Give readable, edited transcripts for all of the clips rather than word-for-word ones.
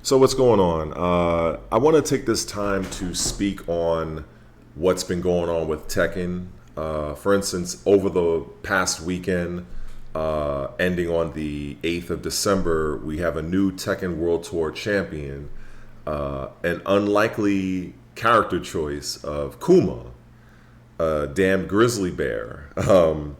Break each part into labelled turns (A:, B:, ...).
A: So what's going on? I want to take this time to speak on what's been going on with Tekken. For instance, over the past weekend, ending on the 8th of December, we have a new Tekken World Tour champion, an unlikely character choice of Kuma, a damn grizzly bear. And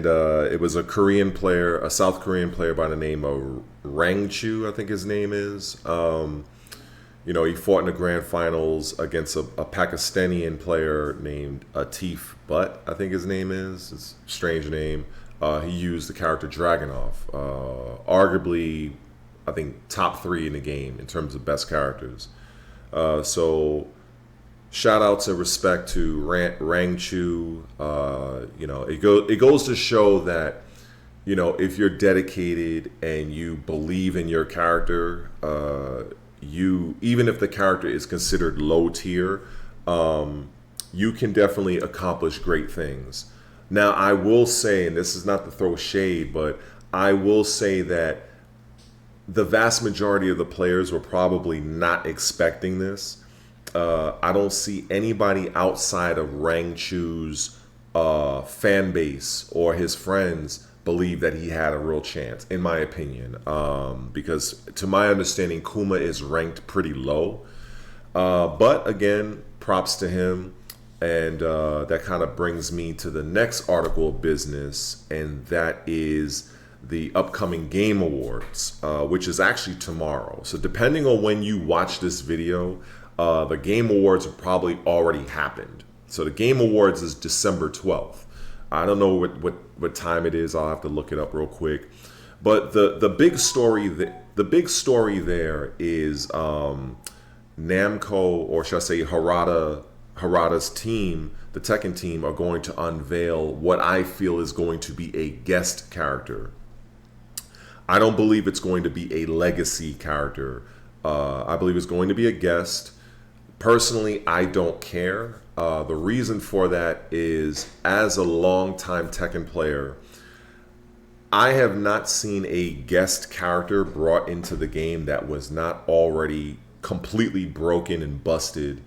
A: it was a Korean player, a South Korean player by the name of Rangchu, I think his name is. He fought in the grand finals against a Pakistani player named Atif Butt, I think his name is. It's a strange name. He used the character Dragunov, arguably, I think, top 3 in the game in terms of best characters. So shout outs and respect to Rangchu. It goes to show that, if you're dedicated and you believe in your character, even if the character is considered low tier, you can definitely accomplish great things. Now, I will say, and this is not to throw shade, but I will say that the vast majority of the players were probably not expecting this. I don't see anybody outside of Rangchu's fan base or his friends believe that he had a real chance, in my opinion, because to my understanding, Kuma is ranked pretty low. But again, props to him. And that kind of brings me to the next article of business, and that is the upcoming Game Awards, which is actually tomorrow. So depending on when you watch this video, the Game Awards have probably already happened. So the Game Awards is December 12th. I don't know what time it is. I'll have to look it up real quick. But the big story there is Namco, or should I say Harada's team, the Tekken team, are going to unveil what I feel is going to be a guest character. I don't believe it's going to be a legacy character. I believe it's going to be a guest. Personally, I don't care. The reason for that is, as a longtime Tekken player, I have not seen a guest character brought into the game that was not already completely broken and busted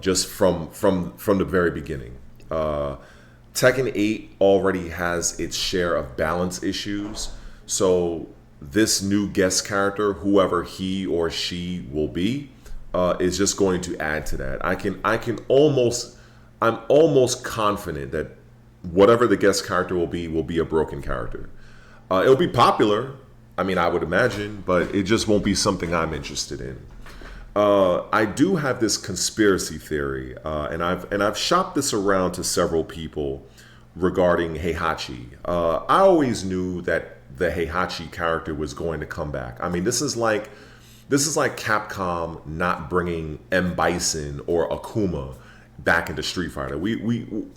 A: just from the very beginning. Tekken 8 already has its share of balance issues, so this new guest character, whoever he or she will be, is just going to add to that. I'm almost confident that whatever the guest character will be a broken character. It'll be popular, I would imagine, but it just won't be something I'm interested in. I do have this conspiracy theory, and I've shopped this around to several people regarding Heihachi. I always knew that the Heihachi character was going to come back. This is like Capcom not bringing M. Bison or Akuma back into Street Fighter.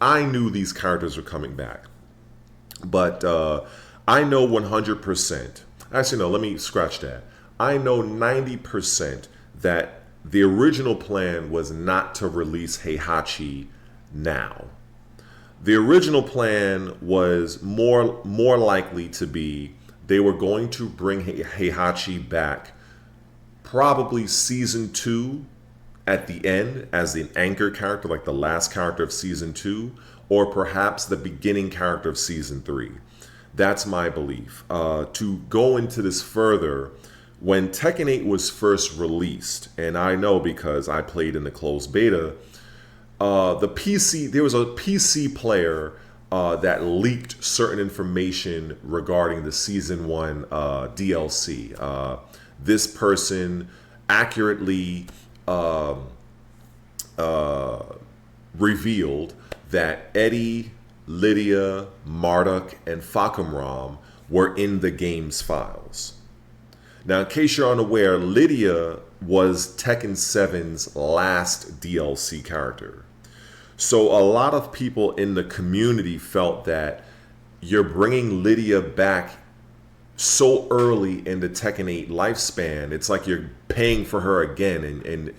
A: I knew these characters were coming back, but I know 100%. Actually, no. Let me scratch that. I know 90% that the original plan was not to release Heihachi now. The original plan was more likely to be they were going to bring Heihachi back probably season 2 at the end as an anchor character, like the last character of season 2, or perhaps the beginning character of season 3. That's my belief. To go into this further, when Tekken 8 was first released, and I know because I played in the closed beta, there was a PC player that leaked certain information regarding the season 1 DLC. This person accurately revealed that Eddie, Lydia, Marduk, and Fakumram were in the game's files. Now, in case you're unaware, Lydia was Tekken 7's last DLC character. So a lot of people in the community felt that you're bringing Lydia back so early in the Tekken 8 lifespan. It's like you're paying for her again.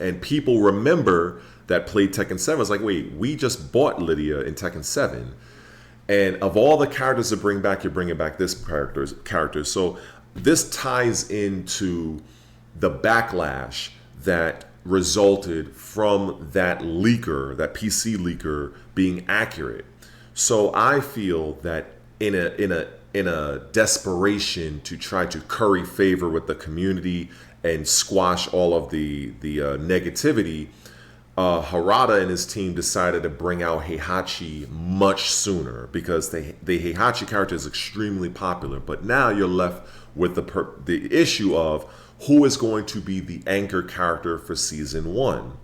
A: And people remember that played Tekken 7. It's like, wait, we just bought Lydia in Tekken 7. And of all the characters to bring back, you're bringing back this character. So this ties into the backlash that resulted from that leaker, that PC leaker, being accurate. So I feel that in a desperation to try to curry favor with the community and squash all of the negativity, Harada and his team decided to bring out Heihachi much sooner because the Heihachi character is extremely popular. But now you're left with the issue of who is going to be the anchor character for Season 1.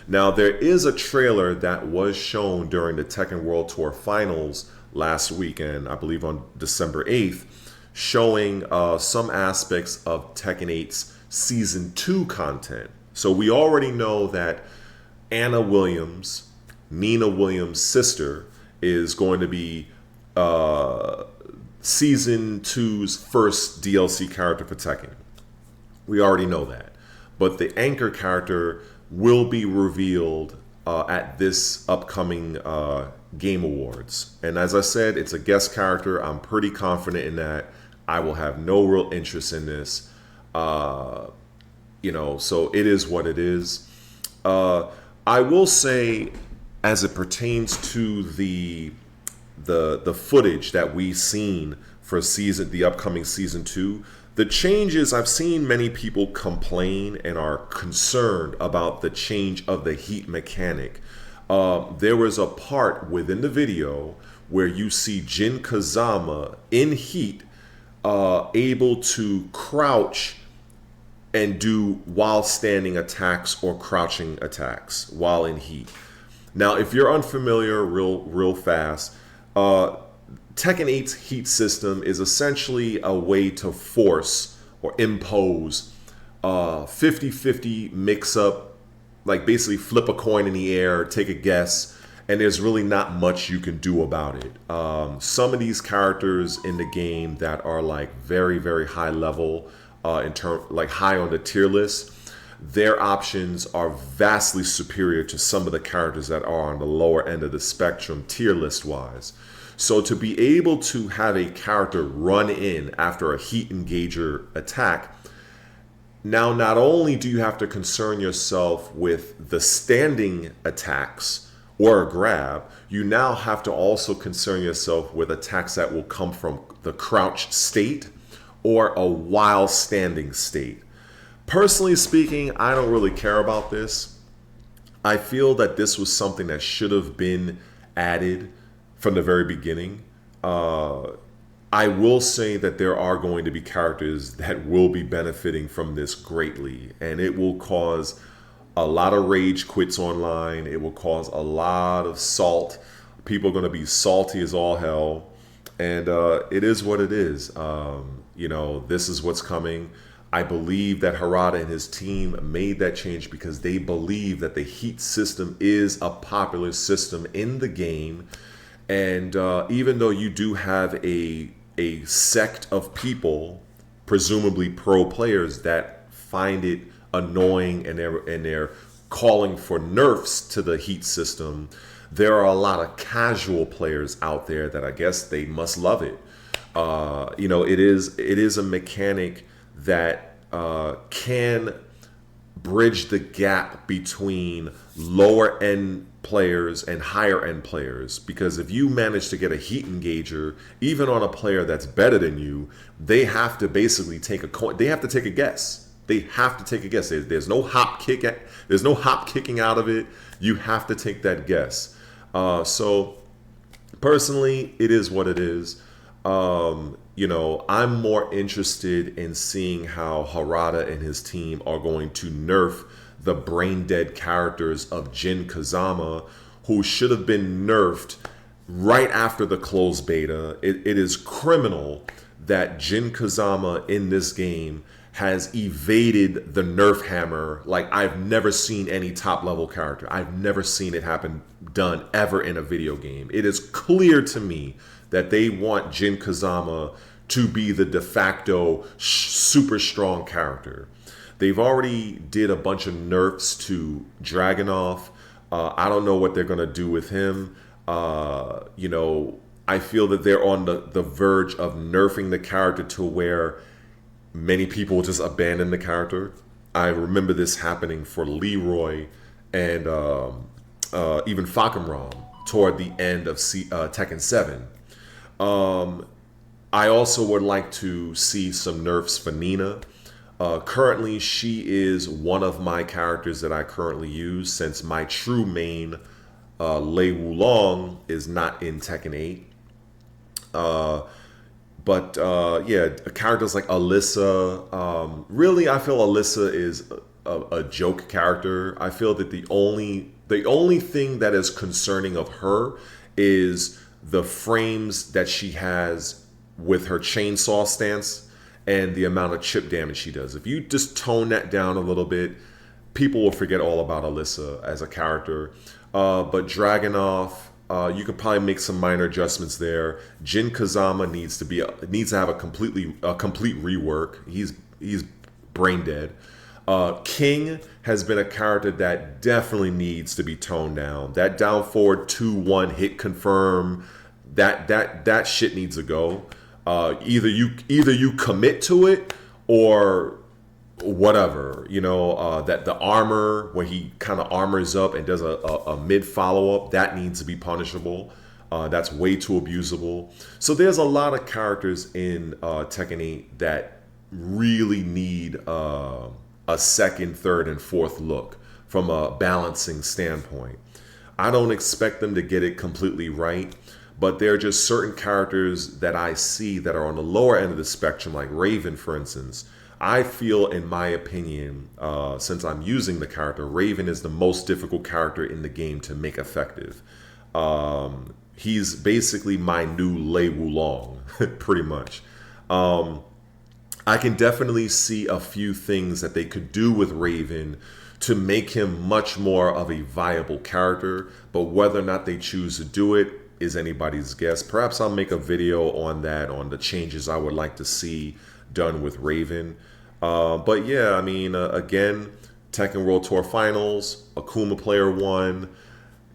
A: Now, there is a trailer that was shown during the Tekken World Tour Finals last weekend, I believe on December 8th, showing some aspects of Tekken 8's Season 2 content. So we already know that Anna Williams, Nina Williams' sister, is going to be Season 2's first DLC character for Tekken. We already know that. But the anchor character will be revealed at this upcoming Game Awards. And as I said, it's a guest character. I'm pretty confident in that. I will have no real interest in this. So it is what it is. I will say, as it pertains to the footage that we've seen for the upcoming Season 2, the changes, I've seen many people complain and are concerned about the change of the heat mechanic. There was a part within the video where you see Jin Kazama in heat, able to crouch and do while standing attacks or crouching attacks while in heat. Now, if you're unfamiliar, real fast, Tekken 8's heat system is essentially a way to force or impose 50-50 mix-up, like basically flip a coin in the air, take a guess, and there's really not much you can do about it. Some of these characters in the game that are like very, very high level, like high on the tier list, their options are vastly superior to some of the characters that are on the lower end of the spectrum tier list wise. So to be able to have a character run in after a heat engager attack, now not only do you have to concern yourself with the standing attacks or a grab, you now have to also concern yourself with attacks that will come from the crouched state or a while standing state. Personally speaking, I don't really care about this. I feel that this was something that should have been added from the very beginning. I will say that there are going to be characters that will be benefiting from this greatly, and it will cause a lot of rage quits online. It will cause a lot of salt. People are going to be salty as all hell, and it is what it is. This is what's coming. I believe that Harada and his team made that change because they believe that the heat system is a popular system in the game. And even though you do have a sect of people, presumably pro players, that find it annoying and they're calling for nerfs to the heat system, there are a lot of casual players out there that I guess they must love it. It is a mechanic that can bridge the gap between lower end players and higher end players, because if you manage to get a heat engager even on a player that's better than you, they have to basically take a coin. They have to take a guess. There's no hop kicking out of it. You have to take that guess. So personally, it is what it is. I'm more interested in seeing how Harada and his team are going to nerf the brain dead characters of Jin Kazama, who should have been nerfed right after the closed beta. It is criminal that Jin Kazama in this game has evaded the nerf hammer like I've never seen any top level character. I've never seen it done ever in a video game. It is clear to me that they want Jin Kazama to be the de facto super strong character. They've already did a bunch of nerfs to Dragunov. I don't know what they're going to do with him. I feel that they're on the verge of nerfing the character to where many people will just abandon the character. I remember this happening for Leroy and even Fakamram toward the end of Tekken 7. I also would like to see some nerfs for Nina. Currently, she is one of my characters that I currently use, since my true main, Lei Wulong, is not in Tekken 8. Yeah, characters like Alyssa. Really, I feel Alyssa is a joke character. I feel that the only thing that is concerning of her is the frames that she has with her chainsaw stance and the amount of chip damage she does. If you just tone that down a little bit, people will forget all about Alyssa as a character. But Dragunov, you could probably make some minor adjustments there. Jin Kazama needs to have a complete rework. He's brain dead. King has been a character that definitely needs to be toned down. That down forward 2-1 hit confirm, that shit needs to go. Either you commit to it or whatever, that the armor where he kind of armors up and does a mid follow-up, that needs to be punishable. That's way too abusable. So there's a lot of characters in Tekken 8 that really need a second, third, and fourth look from a balancing standpoint. I don't expect them to get it completely right, but there are just certain characters that I see that are on the lower end of the spectrum, like Raven, for instance. I feel, in my opinion, since I'm using the character, Raven is the most difficult character in the game to make effective. He's basically my new Lei Wulong, pretty much. I can definitely see a few things that they could do with Raven to make him much more of a viable character, but whether or not they choose to do it is anybody's guess. Perhaps I'll make a video on that, on the changes I would like to see done with Raven. But yeah, I mean, again, Tekken World Tour Finals, Akuma Player 1,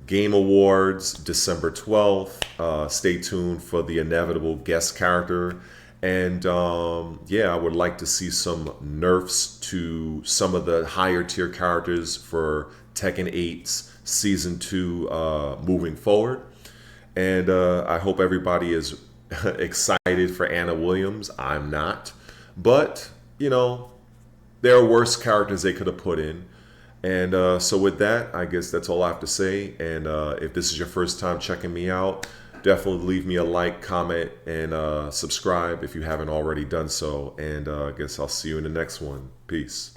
A: Game Awards, December 12th. Stay tuned for the inevitable guest character. And yeah, I would like to see some nerfs to some of the higher tier characters for Tekken 8's Season 2 moving forward. And I hope everybody is excited for Anna Williams. I'm not. But, there are worse characters they could have put in. And so with that, I guess that's all I have to say. And if this is your first time checking me out, definitely leave me a like, comment, and subscribe if you haven't already done so. And I guess I'll see you in the next one. Peace.